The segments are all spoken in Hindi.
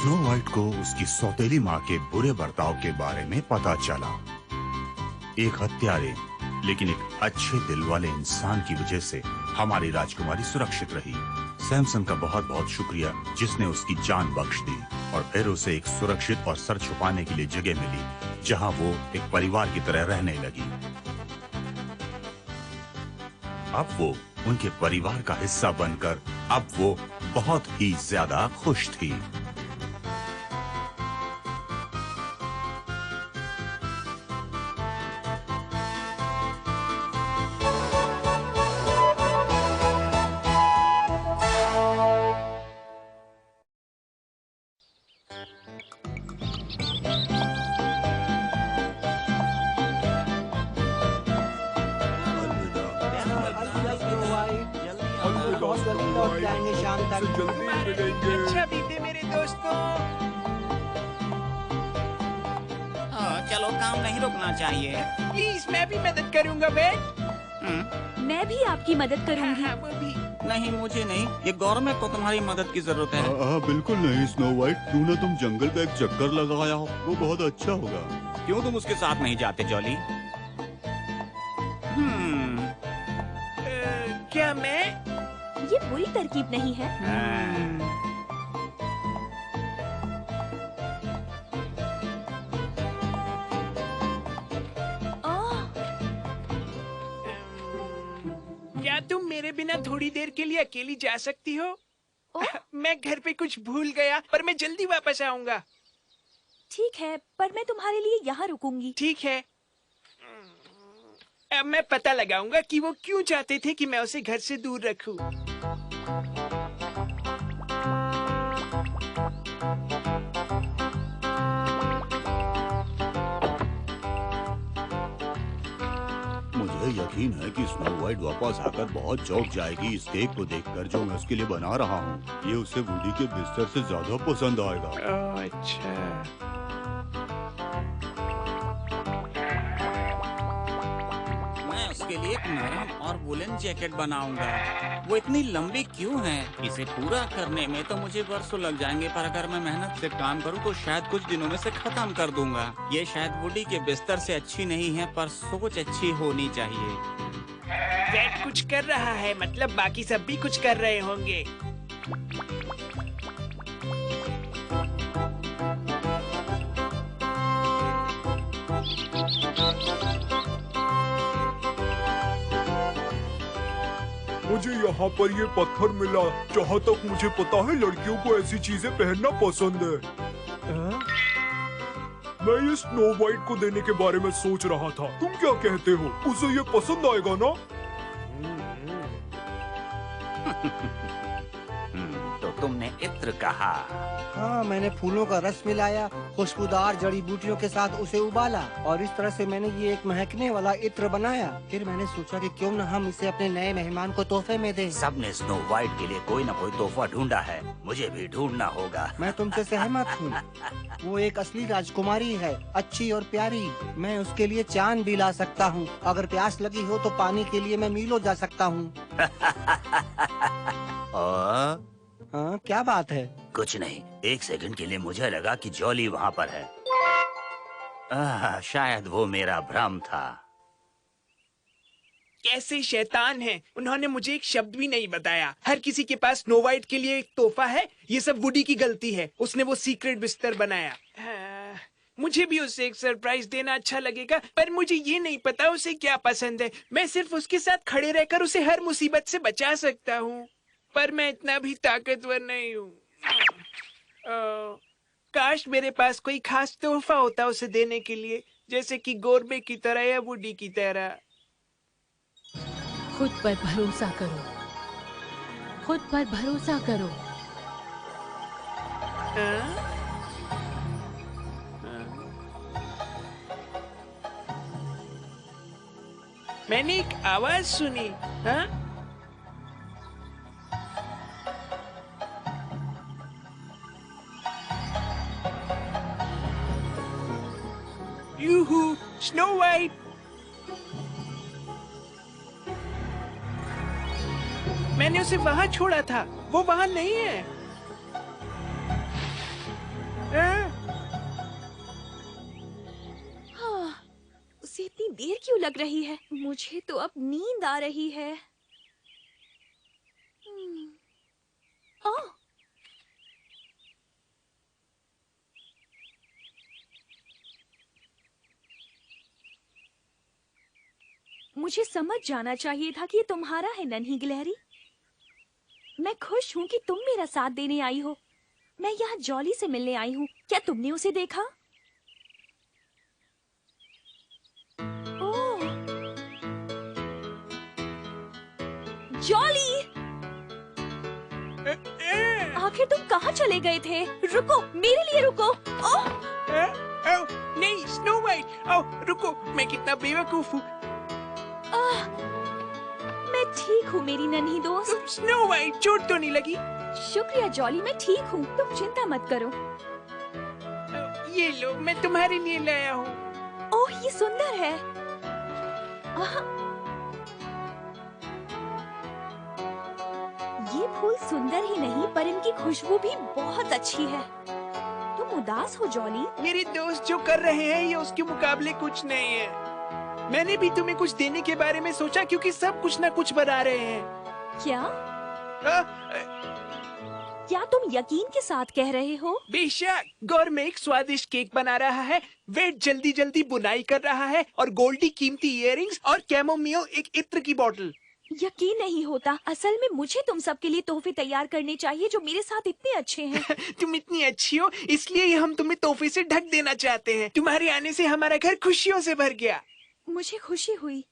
स्नो वाइट को उसकी सौतेली माँ के बुरे बर्ताव के बारे में पता चला। एक हत्यारे लेकिन एक अच्छे दिल वाले इंसान की वजह से हमारी राजकुमारी सुरक्षित रही। सैमसन का बहुत बहुत शुक्रिया जिसने उसकी जान बख्श दी और फिर उसे एक सुरक्षित और सर छुपाने के लिए जगह मिली जहां वो एक परिवार की तरह रहने लगी। अब वो उनके परिवार का हिस्सा बनकर अब वो बहुत ही ज्यादा खुश थी। अच्छा बीते मेरे दोस्तों। चलो काम नहीं रुकना चाहिए। प्लीज मैं भी मदद करूंगा बेट। मैं भी आपकी मदद करूंगी। हाँ, वो भी। नहीं मुझे नहीं, ये गवर्नमेंट को तुम्हारी मदद की जरूरत है। बिल्कुल नहीं स्नो वाइट, क्यों ना तुम जंगल का एक चक्कर लगाया हो, वो बहुत अच्छा होगा। क्यों तुम उसके साथ नहीं जाते जॉली? क्या मैं? ये बुरी तरकीब नहीं है। क्या तुम मेरे बिना थोड़ी देर के लिए अकेली जा सकती हो? मैं घर पे कुछ भूल गया, पर मैं जल्दी वापस आऊंगा। ठीक है, पर मैं तुम्हारे लिए यहाँ रुकूंगी। ठीक है। अब मैं पता लगाऊंगा कि वो क्यों चाहते थे कि मैं उसे घर से दूर रखूं। मुझे यकीन है कि स्नो वाइट वापस आकर बहुत चौंक जाएगी इस केक को देखकर जो मैं उसके लिए बना रहा हूँ। ये उसे वुडी के बिस्तर से ज्यादा पसंद आएगा। अच्छा। मैं उसके लिए एक नरम और वुलन जैकेट बनाऊंगा। वो इतनी लंबी क्यों है? इसे पूरा करने में तो मुझे वर्षों लग जाएंगे, पर अगर मैं मेहनत से काम करूं तो शायद कुछ दिनों में से खत्म कर दूंगा। ये शायद वुडी के बिस्तर से अच्छी नहीं है, पर सोच अच्छी होनी चाहिए। बैट कुछ कर रहा है, मतलब बाकी सब भी कुछ कर रहे होंगे। मुझे यहाँ पर ये पत्थर मिला। जहाँ तक मुझे पता है लड़कियों को ऐसी चीजें पहनना पसंद है। मैं ये स्नो वाइट को देने के बारे में सोच रहा था। तुम क्या कहते हो? उसे ये पसंद आएगा ना? तो तुमने इत्र कहा? हाँ, मैंने फूलों का रस मिलाया, खुशबूदार जड़ी बूटियों के साथ उसे उबाला और इस तरह से मैंने ये एक महकने वाला इत्र बनाया। फिर मैंने सोचा कि क्यों न हम इसे अपने नए मेहमान को तोहफे में दें। सबने स्नो वाइट के लिए कोई न कोई तोहफा ढूंढा है, मुझे भी ढूंढना होगा। मैं तुमसे सहमत हूँ। वो एक असली राजकुमारी है, अच्छी और प्यारी। मैं उसके लिए चांद भी ला सकता हूँ। अगर प्यास लगी हो तो पानी के लिए मैं मीलों जा सकता हूँ। हाँ, क्या बात है? कुछ नहीं, एक सेकंड के लिए मुझे लगा कि जॉली वहाँ पर है। शायद वो मेरा भ्रम था। कैसे शैतान हैं? उन्होंने मुझे एक शब्द भी नहीं बताया। हर किसी के पास स्नो वाइट के लिए एक तोहफा है। ये सब वुडी की गलती है। उसने वो सीक्रेट बिस्तर बनाया। मुझे भी उसे एक सरप्राइज देना अच्छा लगेगा, पर मुझे ये नहीं पता उसे क्या पसंद है। मैं सिर्फ उसके साथ खड़े रहकर उसे हर मुसीबत से बचा सकता हूँ, पर मैं इतना भी ताकतवर नहीं हूँ। काश मेरे पास कोई खास तोहफा होता उसे देने के लिए, जैसे कि गोरबे की तरह या वुडी की तरह। खुद पर भरोसा करो, खुद पर भरोसा करो। मैंने एक आवाज सुनी। हाँ? यूहू, स्नो वाइट। मैंने उसे वहां छोड़ा था, वो वहां नहीं है। देर क्यों लग रही है? मुझे तो अब नींद आ रही है। ओह, मुझे समझ जाना चाहिए था कि ये तुम्हारा है नन्ही गिलहरी। मैं खुश हूँ कि तुम मेरा साथ देने आई हो। मैं यहाँ जॉली से मिलने आई हूँ। क्या तुमने उसे देखा? ओह, जॉली! आखिर तुम कहाँ चले गए थे? रुको, मेरे लिए रुको। ओह, नहीं स्नो वाइट, रुको, मैं कितना बेवकूफ हूँ। मैं ठीक हूँ मेरी नन्ही दोस्त। तुम स्नो वाइट, चोट तो नहीं लगी? शुक्रिया जॉली, मैं ठीक हूँ। तुम चिंता मत करो। ये लो, मैं तुम्हारे लिए लाया हूँ। ओह, ये सुंदर है। आह, ये फूल सुंदर ही नहीं पर इनकी खुशबू भी बहुत अच्छी है। तुम उदास हो जॉली? मेरे दोस्त जो कर रहे हैं ये उसके मुकाबले कुछ नहीं है। मैंने भी तुम्हें कुछ देने के बारे में सोचा क्योंकि सब कुछ ना कुछ बना रहे हैं। क्या? क्या तुम यकीन के साथ कह रहे हो? बेशक, गौर में एक स्वादिष्ट केक बना रहा है, वेट जल्दी जल्दी बुनाई कर रहा है और गोल्डी कीमती इयररिंग्स और कैमोमियो एक इत्र की बोतल। यकीन नहीं होता। असल में मुझे तुम सबके लिए तोहफे तैयार करने चाहिए जो मेरे साथ इतने अच्छे हैं। तुम इतनी अच्छी हो इसलिए हम तुम्हें तोहफे से ढक देना चाहते हैं। तुम्हारे आने से हमारा घर खुशियों से भर गया। मुझे खुशी हुई।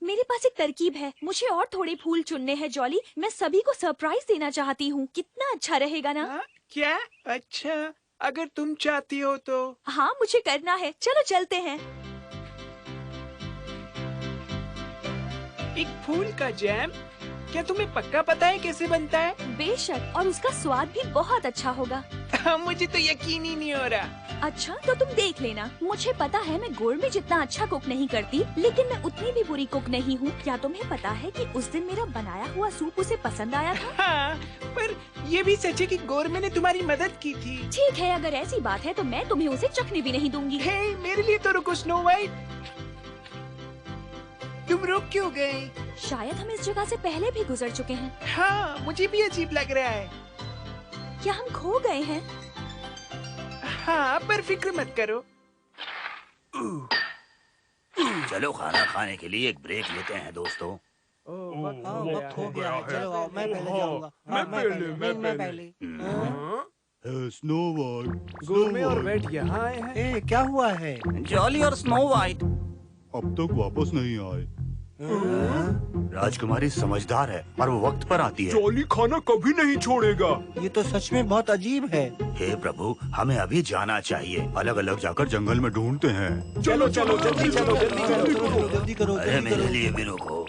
मेरे पास एक तरकीब है। मुझे और थोड़े फूल चुनने हैं जॉली। मैं सभी को सरप्राइज देना चाहती हूँ। कितना अच्छा रहेगा ना? क्या? अच्छा, अगर तुम चाहती हो तो। हाँ, मुझे करना है। चलो चलते हैं। एक फूल का जैम? क्या तुम्हें पक्का पता है कैसे बनता है? बेशक, और उसका स्वाद भी बहुत अच्छा होगा। मुझे तो यकीन ही नहीं हो रहा। अच्छा, तो तुम देख लेना। मुझे पता है मैं गोड़ में जितना अच्छा कुक नहीं करती, लेकिन मैं उतनी भी बुरी कुक नहीं हूँ। क्या तुम्हें पता है कि उस दिन मेरा बनाया हुआ सूप उसे पसंद आया था? हाँ, पर ये भी सच है कि गोरमे ने तुम्हारी मदद की थी। ठीक है, अगर ऐसी बात है तो मैं तुम्हें उसे चखने भी नहीं दूंगी। हे, मेरे लिए तो रुको स्नो वाइट। तुम रुक क्यों गई? शायद हम इस जगह से पहले भी गुजर चुके हैं। हाँ, मुझे भी अजीब लग रहा है। क्या हम खो गए हैं? हाँ, पर फिक्र मत करो। चलो खाना खाने के लिए एक ब्रेक लेते हैं दोस्तों। हाँ, वक्त हो गया है। चलो आओ, मैं पहले जाऊंगा। मैं पहले, मैं पहले। स्नो वाइट, गोरमे और वेट यहाँ आए हैं। ए, क्या हुआ है? जॉली और स्नो वाइट। अब तक वापस नहीं आए। राजकुमारी समझदार है और वो वक्त पर आती है। जॉली खाना कभी नहीं छोड़ेगा। ये तो सच में बहुत अजीब है। हे प्रभु, हमें अभी जाना चाहिए। अलग अलग जाकर जंगल में ढूंढते हैं। चलो चलो, जल्दी चलो, जल्दी करो। जल्दी करो, अरे जल्दी मेरे करो। लिए भी रुको।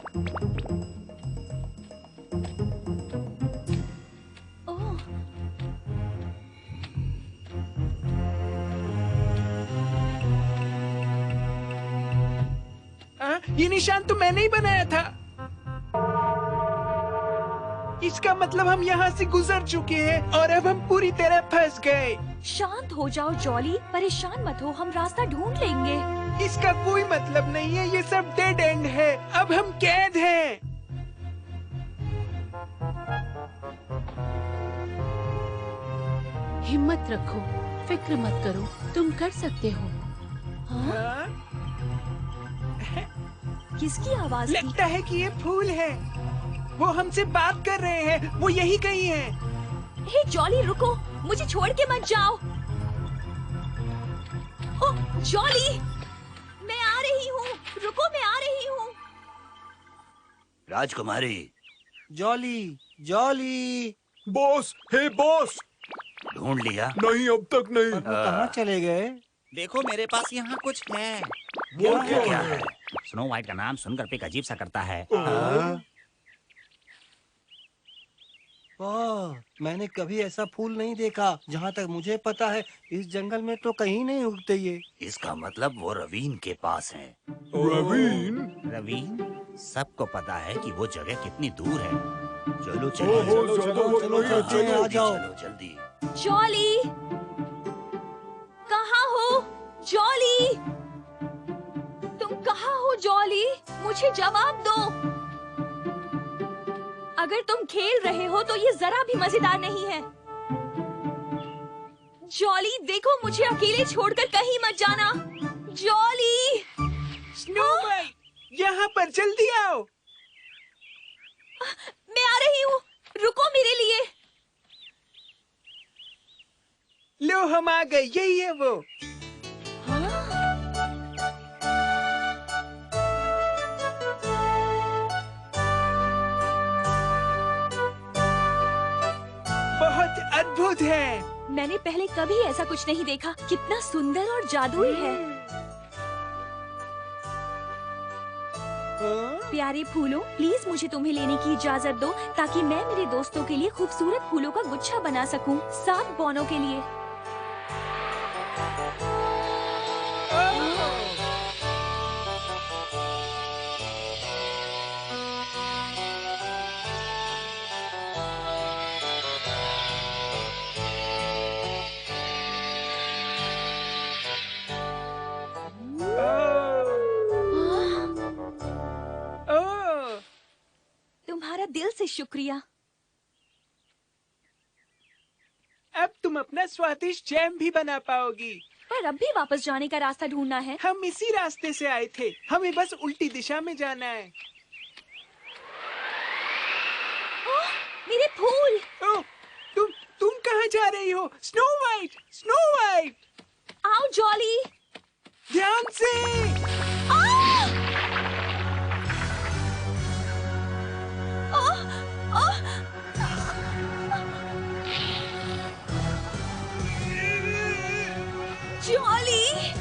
ओह, ये निशान तो मैंने ही बनाया था। इसका मतलब हम यहाँ से गुजर चुके हैं और अब हम पूरी तरह फंस गए। शांत हो जाओ जॉली, परेशान मत हो, हम रास्ता ढूंढ लेंगे। इसका कोई मतलब नहीं है, ये सब डेड एंड है। अब हम कैद हैं। हिम्मत रखो, फिक्र मत करो, तुम कर सकते हो। हाँ? किसकी आवाज थी? लगता है कि ये फूल है। वो हमसे बात कर रहे हैं। वो यही कहीं है। हे जॉली, रुको, मुझे छोड़ के मत जाओ। ओह जॉली, मैं आ रही हूँ। रुको, मैं आ रही हूँ। राजकुमारी, जॉली, जॉली। बॉस, हे बॉस। ढूंढ लिया? नहीं, अब तक नहीं। वो कहाँ चले गए? देखो मेरे पास यहाँ कुछ है। वो क्या है? स्नो वाइट का नाम सुनकर पिक अजीब सा करता है। वाह, मैंने कभी ऐसा फूल नहीं देखा। जहाँ तक मुझे पता है इस जंगल में तो कहीं नहीं उगते ये। इसका मतलब वो रवीन के पास है। रवीन? रवीन, सबको पता है कि वो जगह कितनी दूर है। चलो ओहो, चलो ज्यादा वक्त चलो, नहीं है, चलते हैं, आ जाओ। चलो जल्दी। जॉली, कहाँ हो? जॉली, तुम कहाँ हो जॉली? मुझे जवाब दो। अगर तुम खेल रहे हो तो ये जरा भी मजेदार नहीं है। जॉली देखो, मुझे अकेले छोड़कर कहीं मत जाना। जॉली! स्नो वाइट, यहाँ पर जल्दी आओ। मैं आ रही हूँ, रुको मेरे लिए। लो हम आ गए, यही है वो। बहुत अद्भुत है। मैंने पहले कभी ऐसा कुछ नहीं देखा। कितना सुंदर और जादुई है। प्यारे फूलों, प्लीज मुझे तुम्हें लेने की इजाजत दो ताकि मैं मेरे दोस्तों के लिए खूबसूरत फूलों का गुच्छा बना सकूं, 7 बौनों के लिए। तुम्हारा दिल से शुक्रिया। अब तुम अपना स्वादिष्ट जैम भी बना पाओगी। पर अब भी वापस जाने का रास्ता ढूंढना है। हम इसी रास्ते से आए थे, हमें बस उल्टी दिशा में जाना है। ओह, मेरे फूल! ओह, तुम कहाँ जा रही हो? Snow white, snow white! आओ जॉली! ध्यान से! जॉली!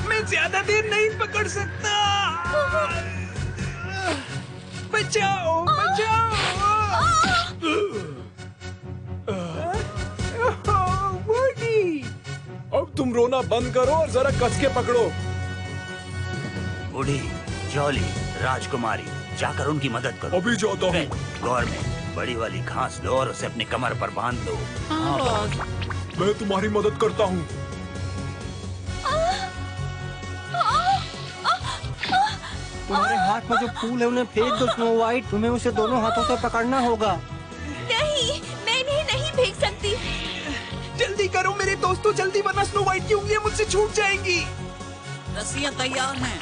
मैं ज्यादा देर नहीं पकड़ सकता। बचाओ, बचाओ! वुडी! अब तुम रोना बंद करो और जरा कस के पकड़ो। बूढ़ी, जॉली, राजकुमारी, जाकर उनकी मदद करो। अभी जाता हूँ। गौर में बड़ी वाली घास लो और उसे अपनी कमर पर बांध लो। हाँ बॉस। मैं तुम्हारी मदद करता हूँ। तुम्हारे हाथ में जो फूल है उन्हें फेंक दो स्नो वाइट। तुम्हें उसे दोनों हाथों से पकड़ना होगा। नहीं, मैं इन्हें नहीं फेंक सकती। जल्दी करो मेरे दोस्तों, जल्दी, वरना स्नो वाइट की उंगलियां मुझसे छूट जाएंगी। रस्सियाँ तैयार हैं।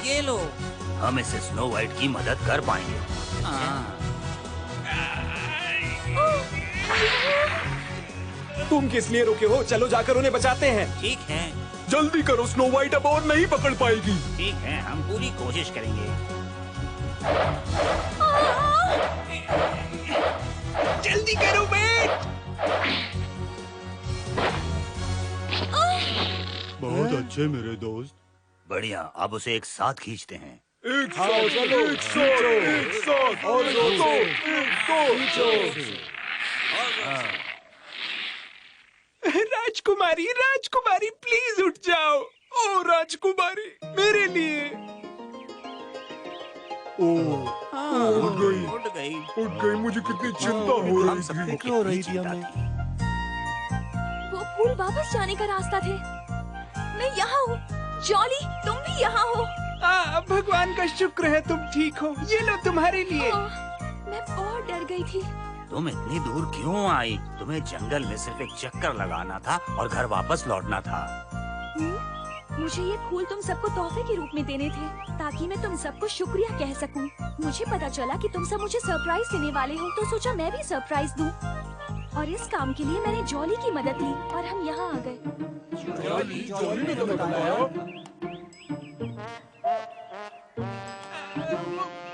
ये लो। हम इसे स्नो वाइट की मदद कर पाएंगे। हाँ। तुम किस लिए रुके हो? चलो जाकर उन्हें बचाते हैं। ठीक है, जल्दी करो, स्नो वाइट अब और नहीं पकड़ पाएगी। ठीक है, हम पूरी कोशिश करेंगे। जल्दी करो बेट! बहुत अच्छे मेरे दोस्त। बढ़िया, अब उसे एक साथ खींचते हैं। एक साथ, एक साथ, एक साथ, और दो, राजकुमारी, राजकुमारी, प्लीज उठ जाओ। ओ राजकुमारी, मेरे लिए। ओह, हाँ, उठ गई, उठ गई। उठ गई। मुझे कितनी चिंता हो हम रही सबको थी। क्यों हो रही थी चिंता हमें? थी। वो फूल वापस जाने का रास्ता थे। मैं यहाँ हूँ। जॉली, तुम भी यहाँ हो। भगवान का शुक्र है तुम ठीक हो। ये लो तुम्हारे लिए। मैं बहुत डर गई थी। तुम इतनी दूर क्यों आई? तुम्हें जंगल में सिर्फ एक चक्कर लगाना था और घर वापस लौटना था। मुझे ये फूल तुम सबको तोहफे के रूप में देने थे ताकि मैं तुम सबको शुक्रिया कह सकूं। मुझे पता चला कि तुम सब मुझे सरप्राइज देने वाले हो, तो सोचा मैं भी सरप्राइज दूं। और इस काम के लिए मैंने जॉली की मदद ली और हम यहाँ आ गए। जॉली ने तो बताया।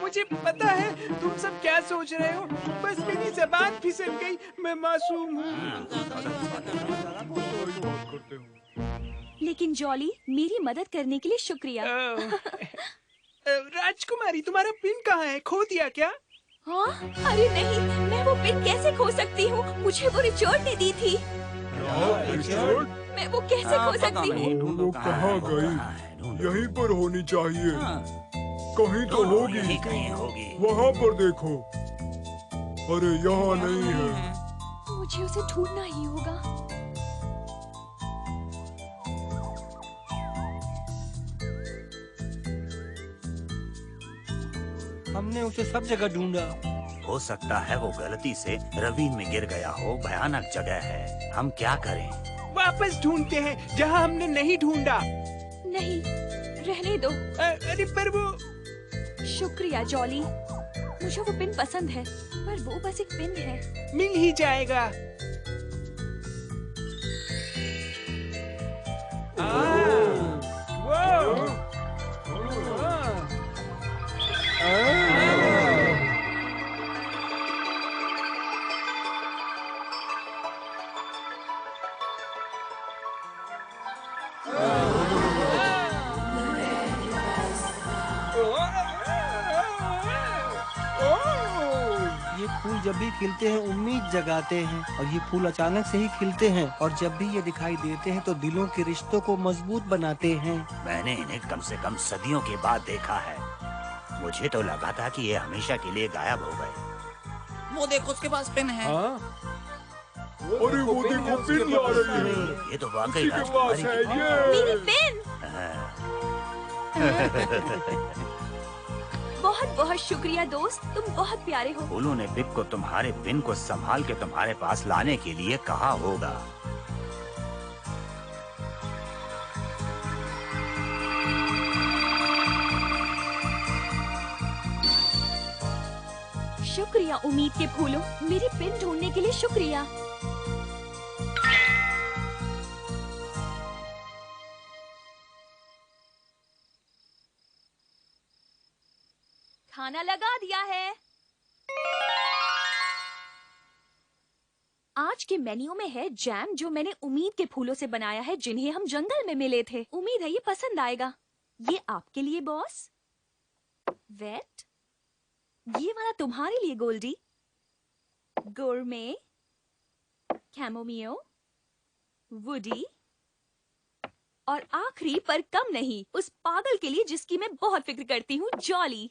मुझे पता है तुम सब क्या सोच रहे हो, बस मेरी जबान फिसल गई। मैं मासूम हूँ। लेकिन जॉली, मेरी मदद करने के लिए शुक्रिया। राजकुमारी, तुम्हारा पिन कहाँ है? खो दिया क्या? हाँ? अरे नहीं, मैं वो पिन कैसे खो सकती हूँ? मुझे वो रिचर्ड ने दी थी। मैं वो कैसे खो सकती हूँ? वो कहाँ गई? यहीं पर होनी चाहिए। कहीं तो होगी। यहीं कहीं होगी। वहाँ पर देखो। अरे यहाँ नहीं है। मुझे उसे ढूंढना ही होगा। हमने उसे सब जगह ढूंढा। हो सकता है वो गलती से ravine में गिर गया हो। भयानक जगह है, हम क्या करें? वापस ढूंढते हैं जहाँ हमने नहीं ढूंढा। नहीं, रहने दो। अरे पर वो शुक्रिया जॉली, मुझे वो पिन पसंद है, पर वो बस एक पिन है। मिल ही जाएगा। ये फूल जब भी खिलते हैं उम्मीद जगाते हैं, और ये फूल अचानक से ही खिलते हैं, और जब भी ये दिखाई देते हैं तो दिलों के रिश्तों को मजबूत बनाते हैं। मैंने इन्हें कम से कम सदियों के बाद देखा है। मुझे तो लगा था कि ये हमेशा के लिए गायब हो गए। वो देखो, उसके पास पेन है। अरे वो देखो पिन ला रही है। ये तो वाकई उसी के पास राजकुमारी है की मेरी ये। पिन! बहुत बहुत शुक्रिया दोस्त, तुम बहुत प्यारे हो। फूलों ने पिप को तुम्हारे पिन को संभाल के तुम्हारे पास लाने के लिए कहा होगा। शुक्रिया उम्मीद के फूलों, मेरी पिन ढूंढने के लिए शुक्रिया। खाना लगा दिया है। आज के मेन्यू में है जैम, जो मैंने उम्मीद के फूलों से बनाया है, जिन्हें हम जंगल में मिले थे। उम्मीद है ये पसंद आएगा। ये आपके लिए बॉस। वेट, ये वाला तुम्हारे लिए गोल्डी। गोरमे, कैमोमियो, वुडी, और आखिरी पर कम नहीं, उस पागल के लिए जिसकी मैं बहुत फिक्र करती हूँ, जॉली।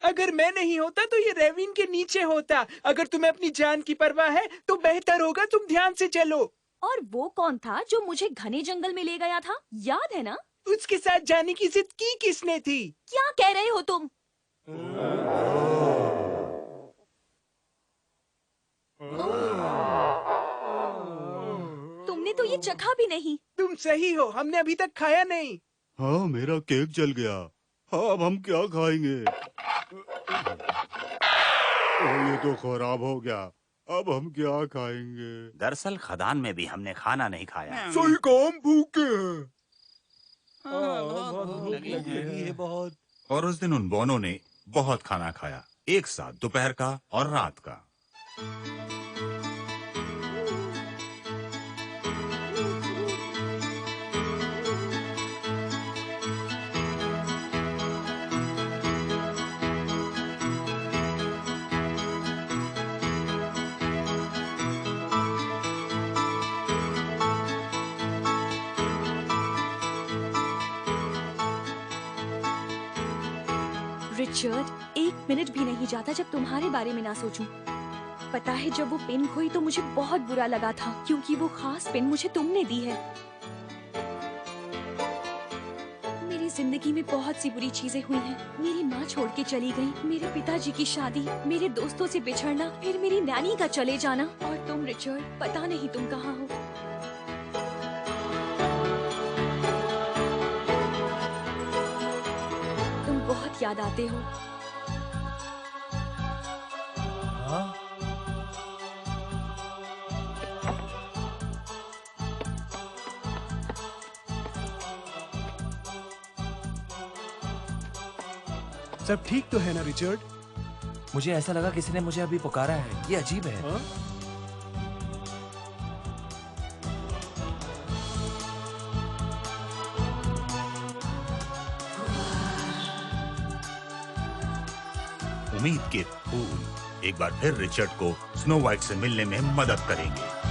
अगर मैं नहीं होता तो ये रेविन के नीचे होता। अगर तुम्हें अपनी जान की परवाह है तो बेहतर होगा तुम ध्यान से चलो। और वो कौन था जो मुझे घने जंगल में ले गया था, याद है ना? उसके साथ जाने की जिद की किसने थी? क्या कह रहे हो तुम? तुमने तो ये चखा भी नहीं। तुम सही हो, हमने अभी तक खाया नहीं। हाँ, मेरा केक जल गया। हाँ, अब हम क्या खाएंगे? ये तो खराब हो गया। अब हम क्या खाएंगे? दरअसल खदान में भी हमने खाना नहीं खाया। सही काम, भूखे हैं। बहुत भूख लगी लगी है बहुत। और उस दिन उन बोनों ने बहुत खाना खाया, एक साथ, दोपहर का और रात का। रिचर्ड, एक मिनट भी नहीं जाता जब तुम्हारे बारे में ना सोचूं। पता है, जब वो पेन खोई तो मुझे बहुत बुरा लगा था, क्योंकि वो खास पेन मुझे तुमने दी है। मेरी जिंदगी में बहुत सी बुरी चीजें हुई हैं। मेरी माँ छोड़ के चली गई, मेरे पिताजी की शादी, मेरे दोस्तों से बिछड़ना, फिर मेरी नैनी का चले जाना, और तुम रिचर्ड, पता नहीं तुम कहाँ हो। तुम बहुत याद आते हो। सब ठीक तो है ना रिचर्ड? मुझे ऐसा लगा किसी ने मुझे अभी पुकारा है। ये अजीब है। हाँ? उम्मीद के फूल एक बार फिर रिचर्ड को स्नो वाइट से मिलने में मदद करेंगे।